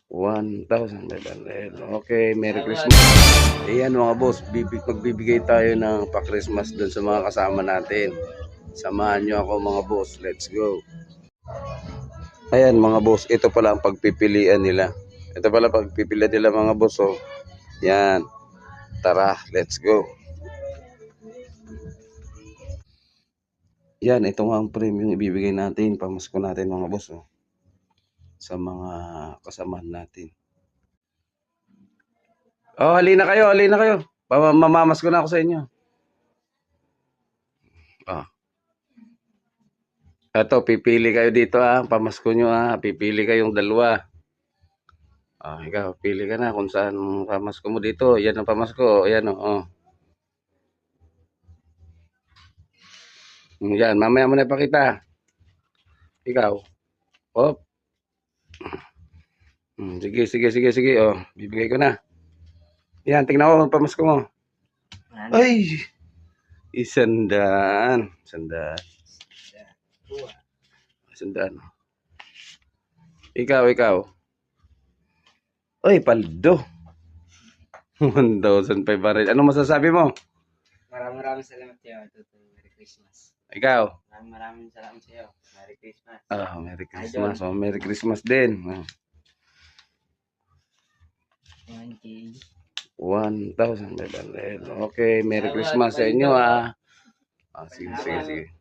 1,500. Okay, Merry Christmas. Ayan mga boss, magbibigay tayo ng pa-Christmas dun sa mga kasama natin. Samahan nyo ako mga boss, let's go. Ayan mga boss, ito pala ang pagpipilian nila. Ito pala pagpipilian nila mga boss, oh. Yan, tara, let's go. Yan, ito nga ang premium ibibigay natin, pamasko natin mga boss, oh, sa mga kasamahan natin. Oh, halina kayo, halina kayo. Mamamasko na ako sa inyo. Ah. Ito, pipili kayo dito pamasko nyo pipili kayong dalawa. Ikaw, pili ka na kung saan pamasko mo dito. Yan ang pamasko, ayan oh. Yan, mamaya mo na ipakita. Ikaw. Hop. Sige. Oh, bibigay ko na. Yan, tingnan mo ang pamasko mo. Ay! Isandaan. Ikaw. Ay, paldo. 1,500. Ano masasabi mo? Maraming salamat sa iyo. Merry Christmas. Ikaw? Maraming salamat sa iyo. Merry Christmas. Merry Christmas. Oh, Merry Christmas din. 1,500. Okay, Merry Christmas sa inyo Sige.